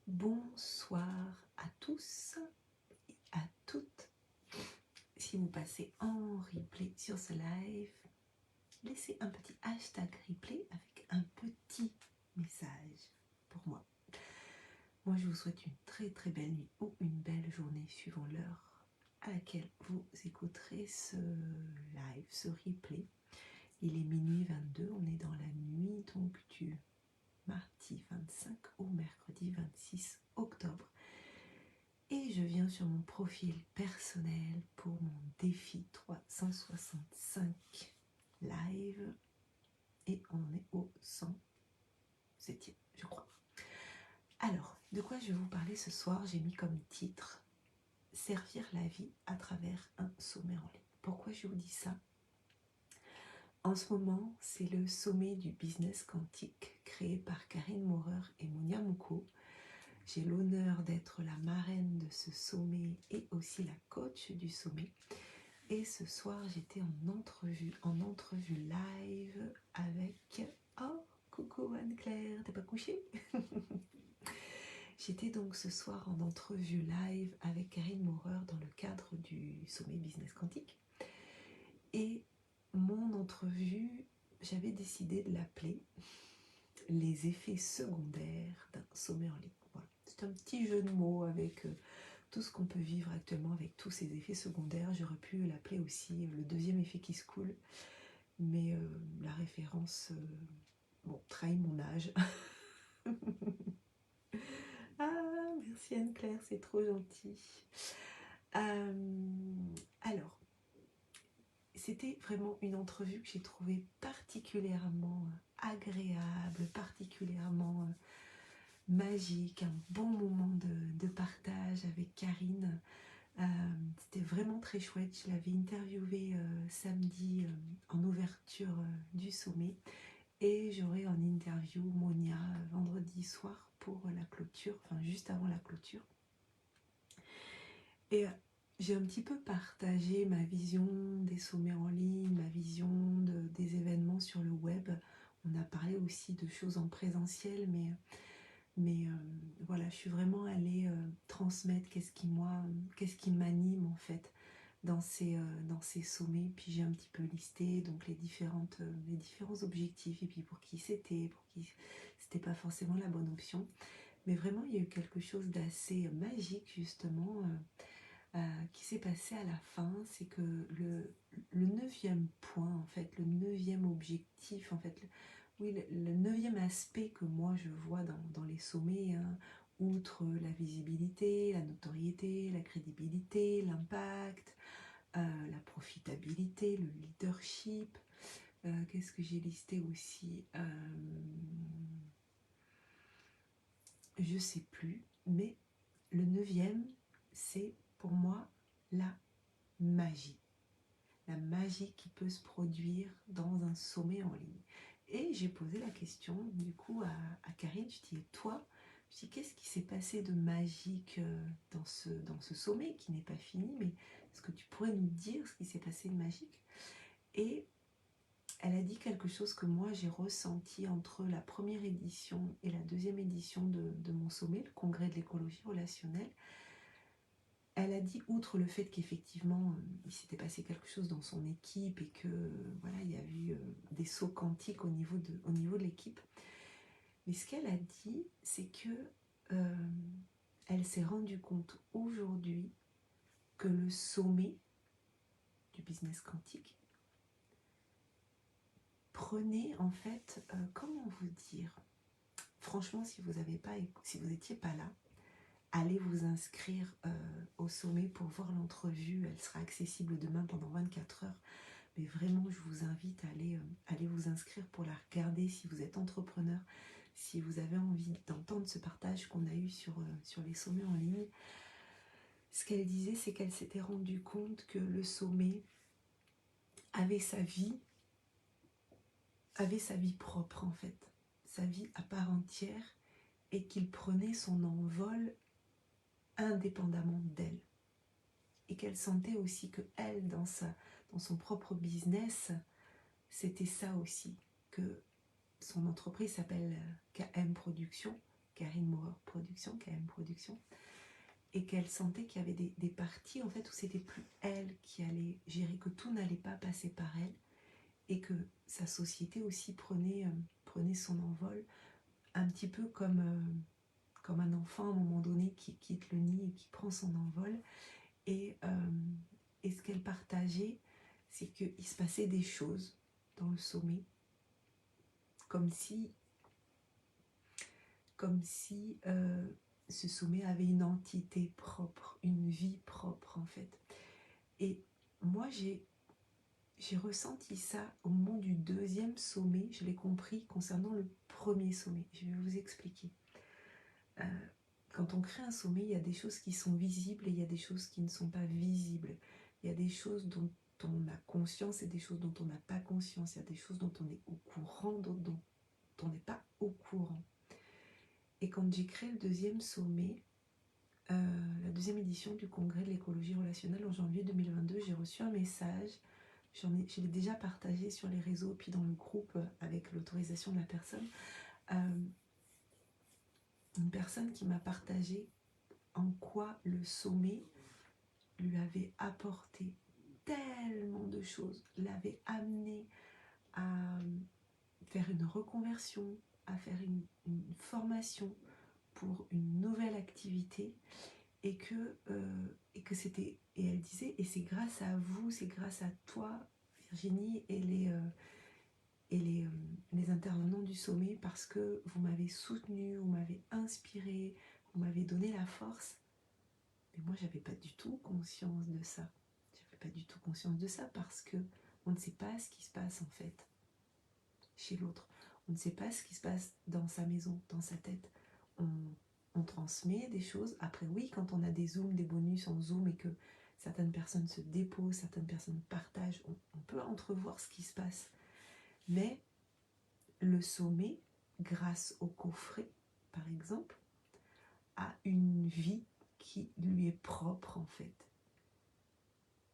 Bonsoir à tous et à toutes. Si vous passez en replay sur ce live, laissez un petit hashtag replay avec un petit message pour moi. Moi, je vous souhaite une très très belle nuit ou une belle journée suivant l'heure à laquelle vous écouterez ce live, ce replay. Il est minuit 22, on est dans la nuit donc du mardi 25 au mercredi 26 octobre. Et je viens sur mon profil personnel pour mon défi 365 live. Et on est au 107e, je crois. Alors, de quoi je vais vous parler ce soir? J'ai mis comme titre « Servir la vie à travers un sommet en ligne ». Pourquoi je vous dis ça? En ce moment, c'est le sommet du business quantique créé par Karine Maurer et Monia Mouko. J'ai l'honneur d'être la marraine de ce sommet et aussi la coach du sommet. Et ce soir, j'étais en entrevue live avec... Oh, coucou Anne-Claire, t'es pas couchée? J'étais donc ce soir en entrevue live avec Karine Maurer dans le cadre du sommet Business Quantique. Et mon entrevue, j'avais décidé de l'appeler « Les effets secondaires d'un sommet en ligne ». Voilà. C'est un petit jeu de mots avec tout ce qu'on peut vivre actuellement avec tous ces effets secondaires. J'aurais pu l'appeler aussi le deuxième effet qui se coule, mais la référence trahit mon âge. Ah, merci Anne-Claire, c'est trop gentil. Alors, c'était vraiment une entrevue que j'ai trouvée particulièrement agréable, particulièrement magique, un bon moment de partage avec Karine. C'était vraiment très chouette. Je l'avais interviewée samedi en ouverture du sommet et j'aurai en interview Monia vendredi soir pour la clôture, enfin juste avant la clôture. Et j'ai un petit peu partagé ma vision des sommets en ligne, ma vision des événements sur le web. On a parlé aussi de choses en présentiel, mais voilà, je suis vraiment allée transmettre qu'est-ce qui m'anime en fait dans ces sommets. Puis j'ai un petit peu listé donc les différents objectifs et puis pour qui c'était pas forcément la bonne option. Mais vraiment, il y a eu quelque chose d'assez magique justement qui s'est passé à la fin. C'est que le 9e point, en fait, le 9e objectif, en fait, le 9e aspect que moi je vois dans les sommets, hein, outre la visibilité, la notoriété, la crédibilité, l'impact, la profitabilité, le leadership. Qu'est-ce que j'ai listé aussi? Je sais plus, mais le 9e, c'est pour moi la magie. La magie qui peut se produire dans un sommet en ligne. Et j'ai posé la question du coup à Karine, je dis, et toi, je dis, qu'est-ce qui s'est passé de magique dans ce sommet qui n'est pas fini, mais est-ce que tu pourrais nous dire ce qui s'est passé de magique? Et elle a dit quelque chose que moi j'ai ressenti entre la première édition et la deuxième édition de mon sommet, le congrès de l'écologie relationnelle. Elle a dit, outre le fait qu'effectivement il s'était passé quelque chose dans son équipe et que voilà, il y a eu des sauts quantiques au niveau de l'équipe, mais ce qu'elle a dit, c'est que elle s'est rendue compte aujourd'hui que le sommet du business quantique prenait en fait, comment vous dire, franchement, si vous n'étiez pas là, allez vous inscrire au sommet pour voir l'entrevue. Elle sera accessible demain pendant 24 heures. Mais vraiment, je vous invite à aller vous inscrire pour la regarder si vous êtes entrepreneur, si vous avez envie d'entendre ce partage qu'on a eu sur les sommets en ligne. Ce qu'elle disait, c'est qu'elle s'était rendue compte que le sommet avait sa vie propre en fait, sa vie à part entière, et qu'il prenait son envol indépendamment d'elle. Et qu'elle sentait aussi que elle, dans son propre business, c'était ça aussi, que son entreprise s'appelle KM Production, Karine Maurer Production, KM Production, et qu'elle sentait qu'il y avait des parties en fait où c'était plus elle qui allait gérer, que tout n'allait pas passer par elle, et que sa société aussi prenait son envol, un petit peu comme un enfant à un moment donné qui quitte le nid et qui prend son envol. Et ce qu'elle partageait, c'est qu'il se passait des choses dans le sommet, comme si ce sommet avait une entité propre, une vie propre en fait. Et moi j'ai ressenti ça au moment du deuxième sommet, je l'ai compris concernant le premier sommet. Je vais vous expliquer. Quand on crée un sommet, il y a des choses qui sont visibles et il y a des choses qui ne sont pas visibles. Il y a des choses dont on a conscience et des choses dont on n'a pas conscience. Il y a des choses dont on est au courant, d'autres dont on n'est pas au courant. Et quand j'ai créé le deuxième sommet, la deuxième édition du congrès de l'écologie relationnelle en janvier 2022, j'ai reçu un message. Je l'ai déjà partagé sur les réseaux, puis dans le groupe avec l'autorisation de la personne. Une personne qui m'a partagé en quoi le sommet lui avait apporté tellement de choses, l'avait amené à faire une reconversion, à faire une formation pour une nouvelle activité, et que c'était, et elle disait, et c'est grâce à vous, c'est grâce à toi Virginie et les intervenants du sommet, parce que vous m'avez soutenue, vous m'avez inspirée, vous m'avez donné la force. Mais moi j'avais pas du tout conscience de ça. J'avais pas du tout conscience de ça parce que on ne sait pas ce qui se passe en fait chez l'autre. On ne sait pas ce qui se passe dans sa maison, dans sa tête. On transmet des choses. Après oui, quand on a des zooms, des bonus en zoom et que certaines personnes se déposent, certaines personnes partagent, on peut entrevoir ce qui se passe. Mais le sommet, grâce au coffret par exemple, a une vie qui lui est propre en fait,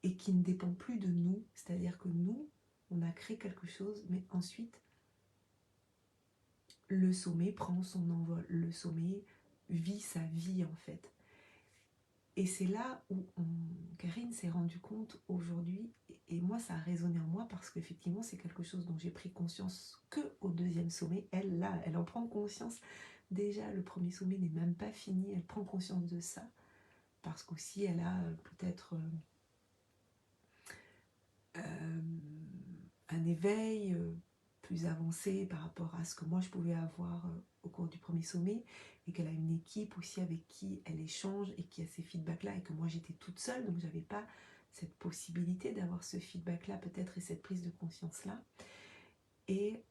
et qui ne dépend plus de nous. C'est-à-dire que nous, on a créé quelque chose, mais ensuite le sommet prend son envol, le sommet vit sa vie en fait. Et c'est là où Karine s'est rendue compte aujourd'hui, et moi ça a résonné en moi parce qu'effectivement c'est quelque chose dont j'ai pris conscience que au deuxième sommet. Elle là, elle en prend conscience. Déjà le premier sommet n'est même pas fini, elle prend conscience de ça parce qu'aussi elle a peut-être un éveil plus avancé par rapport à ce que moi je pouvais avoir au cours du premier sommet, et qu'elle a une équipe aussi avec qui elle échange et qui a ces feedbacks là, et que moi j'étais toute seule donc j'avais pas cette possibilité d'avoir ce feedback là peut-être, et cette prise de conscience là, et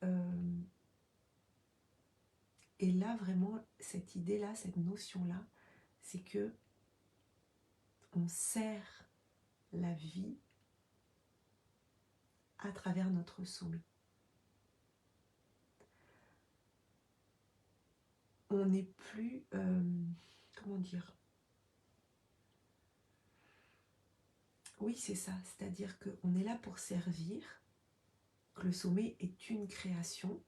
là vraiment cette idée là, cette notion là, c'est que on sert la vie à travers notre sommet. On n'est plus comment dire, oui c'est ça, c'est-à-dire qu'on est là pour servir, que le sommet est une création,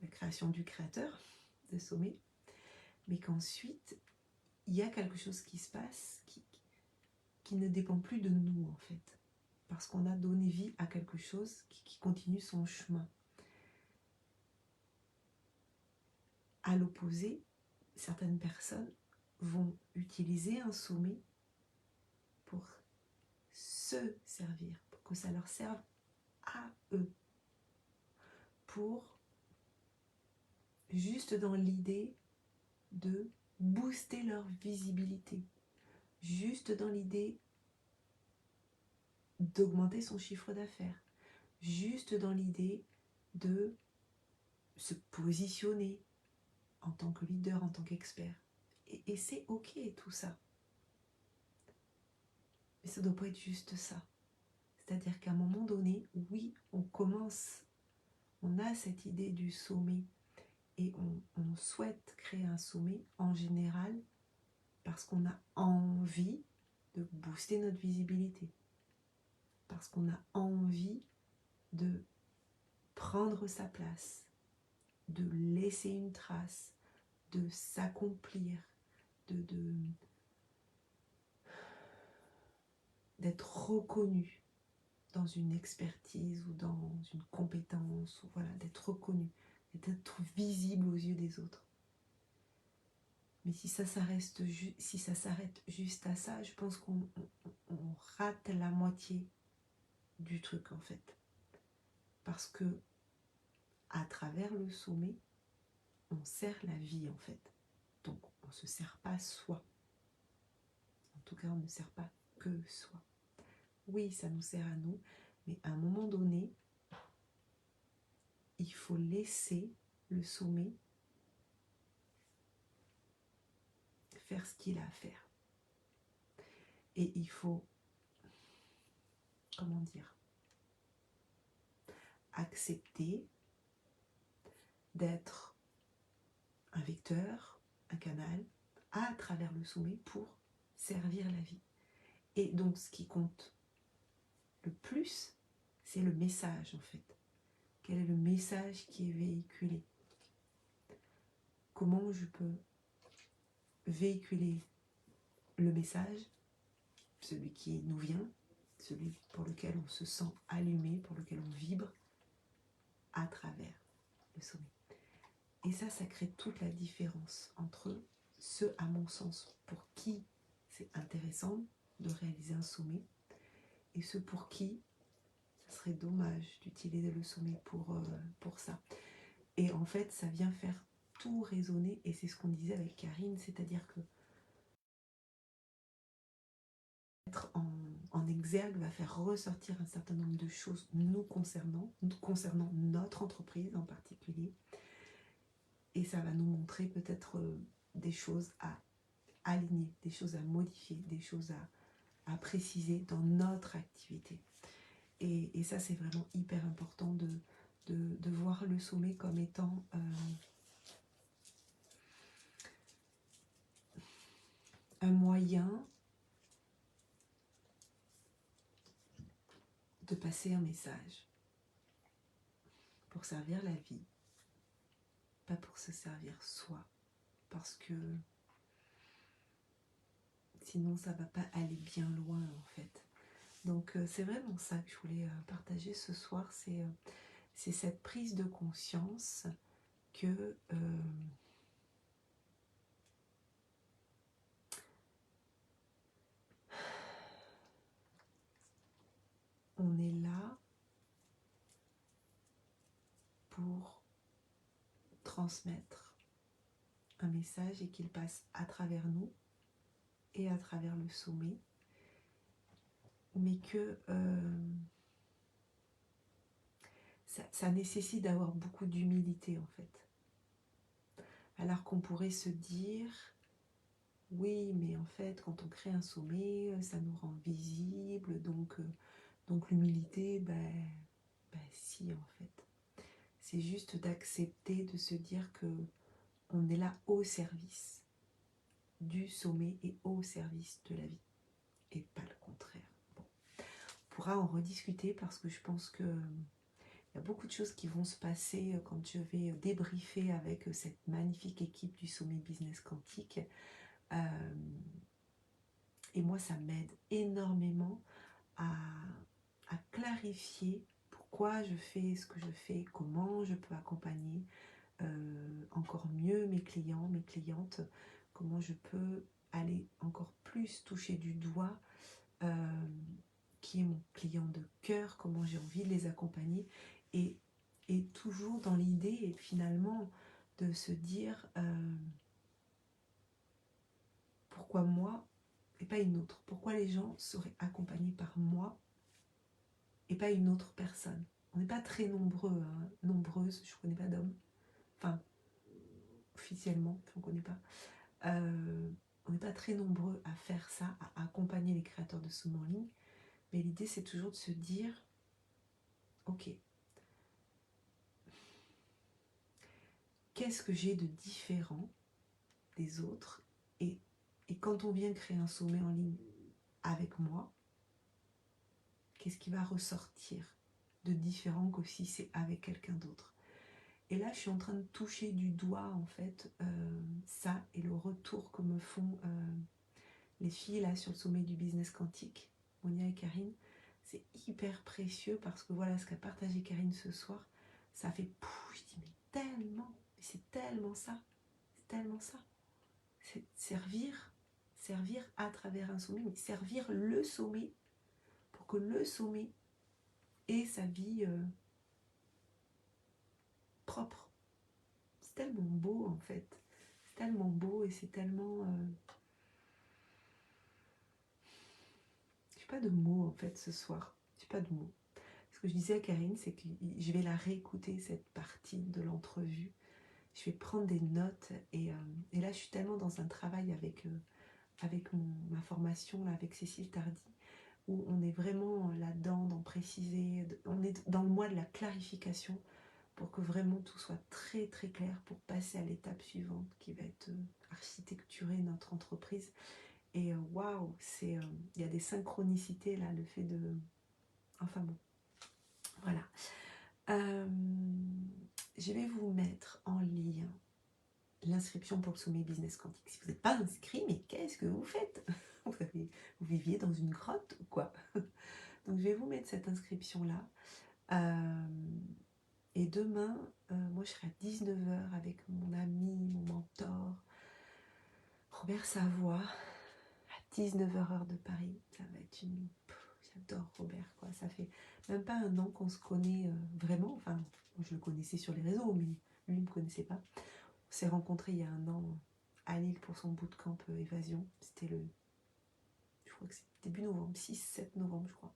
la création du créateur de sommet, mais qu'ensuite il y a quelque chose qui se passe qui ne dépend plus de nous en fait, parce qu'on a donné vie à quelque chose qui continue son chemin. À l'opposé, certaines personnes vont utiliser un sommet pour se servir, pour que ça leur serve à eux, pour juste dans l'idée de booster leur visibilité, juste dans l'idée d'augmenter son chiffre d'affaires, juste dans l'idée de se positionner en tant que leader, en tant qu'expert. Et c'est ok tout ça. Mais ça ne doit pas être juste ça. C'est-à-dire qu'à un moment donné, oui, on commence, on a cette idée du sommet et on souhaite créer un sommet en général parce qu'on a envie de booster notre visibilité, parce qu'on a envie de prendre sa place, de laisser une trace, de s'accomplir, d'être reconnu dans une expertise ou dans une compétence, ou voilà, d'être reconnu, d'être visible aux yeux des autres. Mais si ça s'arrête juste à ça, je pense qu'on rate la moitié du truc en fait. Parce que à travers le sommet, on sert la vie en fait. Donc on ne se sert pas soi. En tout cas, on ne sert pas que soi. Oui, ça nous sert à nous, mais à un moment donné, il faut laisser le sommet faire ce qu'il a à faire. Et il faut, comment dire, accepter d'être un vecteur, un canal, à travers le sommet pour servir la vie. Et donc, ce qui compte le plus, c'est le message, en fait. Quel est le message qui est véhiculé? Comment je peux véhiculer le message, celui qui nous vient, celui pour lequel on se sent allumé, pour lequel on vibre, à travers le sommet. Et ça crée toute la différence entre ceux, à mon sens, pour qui c'est intéressant de réaliser un sommet, et ceux pour qui ça serait dommage d'utiliser le sommet pour ça. Et en fait, ça vient faire tout résonner, et c'est ce qu'on disait avec Karine, c'est-à-dire que être en exergue va faire ressortir un certain nombre de choses nous concernant notre entreprise en particulier, et ça va nous montrer peut-être des choses à aligner, des choses à modifier, des choses à préciser dans notre activité. Et ça, c'est vraiment hyper important de voir le sommet comme étant un moyen de passer un message pour servir la vie, pas pour se servir soi, parce que sinon ça va pas aller bien loin en fait. Donc c'est vraiment ça que je voulais partager ce soir, c'est cette prise de conscience que on est là pour transmettre un message et qu'il passe à travers nous et à travers le sommet, mais que ça nécessite d'avoir beaucoup d'humilité en fait. Alors qu'on pourrait se dire, oui, mais en fait, quand on crée un sommet, ça nous rend visible, donc l'humilité, si en fait. C'est juste d'accepter de se dire que on est là au service du sommet et au service de la vie, et pas le contraire. Bon. On pourra en rediscuter parce que je pense que il y a beaucoup de choses qui vont se passer quand je vais débriefer avec cette magnifique équipe du Sommet Business Quantique. Et moi, ça m'aide énormément à clarifier pourquoi je fais ce que je fais, comment je peux accompagner encore mieux mes clients, mes clientes, comment je peux aller encore plus toucher du doigt qui est mon client de cœur, comment j'ai envie de les accompagner, et toujours dans l'idée finalement de se dire pourquoi moi et pas une autre, pourquoi les gens seraient accompagnés par moi et pas une autre personne. On n'est pas très nombreux, hein, nombreuses, je ne connais pas d'hommes, enfin officiellement, on ne connaît pas. On n'est pas très nombreux à faire ça, à accompagner les créateurs de sommet en ligne, mais l'idée c'est toujours de se dire, ok, qu'est-ce que j'ai de différent des autres, et quand on vient créer un sommet en ligne avec moi, qu'est-ce qui va ressortir de différent que si c'est avec quelqu'un d'autre. Et là, je suis en train de toucher du doigt, en fait, ça et le retour que me font les filles là sur le sommet du business quantique, Monia et Karine. C'est hyper précieux parce que voilà, ce qu'a partagé Karine ce soir, ça fait pouf, je dis mais tellement, c'est tellement ça, c'est tellement ça. C'est servir à travers un sommet, mais servir le sommet pour que le sommet ait sa vie propre. C'est tellement beau en fait. C'est tellement beau et c'est tellement... j'ai pas de mots en fait ce soir. J'ai pas de mots. Ce que je disais à Karine, c'est que je vais la réécouter cette partie de l'entrevue. Je vais prendre des notes et là je suis tellement dans un travail avec ma formation là, avec Cécile Tardy, où on est vraiment là-dedans, dans préciser, on est dans le mois de la clarification pour que vraiment tout soit très très clair pour passer à l'étape suivante qui va être architecturer notre entreprise. Et waouh, il y a des synchronicités là, le fait de... Enfin bon, voilà. Je vais vous mettre en lien l'inscription pour le sommet business quantique. Si vous n'êtes pas inscrit, mais qu'est-ce que vous faites? Vous viviez dans une grotte ou quoi? Donc je vais vous mettre cette inscription-là. Et demain, moi je serai à 19h avec mon ami, mon mentor, Robert Savoie, à 19h heure de Paris. Ça va être une... J'adore Robert, quoi. Ça fait même pas un an qu'on se connaît vraiment. Enfin, je le connaissais sur les réseaux, mais lui, il ne me connaissait pas. On s'est rencontrés il y a un an à Lille pour son bootcamp évasion. C'était je crois que c'est début novembre, 6-7 novembre, je crois.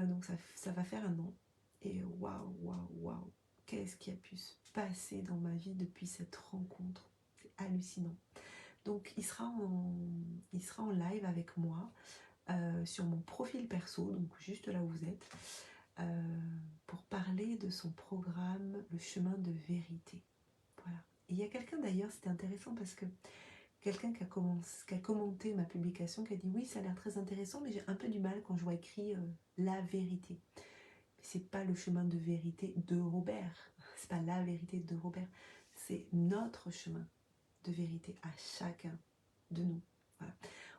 Donc ça va faire un an. Et waouh, waouh, waouh, qu'est-ce qui a pu se passer dans ma vie depuis cette rencontre. C'est hallucinant. Donc il sera en live avec moi sur mon profil perso, donc juste là où vous êtes, pour parler de son programme Le chemin de vérité. Voilà. Et il y a quelqu'un d'ailleurs, c'était intéressant parce que quelqu'un qui a commenté ma publication, qui a dit oui, ça a l'air très intéressant, mais j'ai un peu du mal quand je vois écrit la vérité. C'est pas le chemin de vérité de Robert, c'est pas la vérité de Robert, c'est notre chemin de vérité à chacun de nous. Voilà.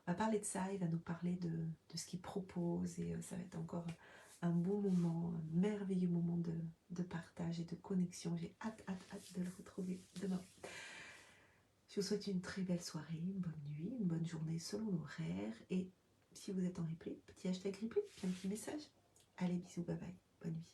On va parler de ça, il va nous parler de ce qu'il propose et ça va être encore un beau moment, un merveilleux moment de partage et de connexion. J'ai hâte de le retrouver demain. Je vous souhaite une très belle soirée, une bonne nuit, une bonne journée selon l'horaire. Et si vous êtes en replay, petit hashtag replay, un petit message. Allez, bisous, bye bye, bonne nuit.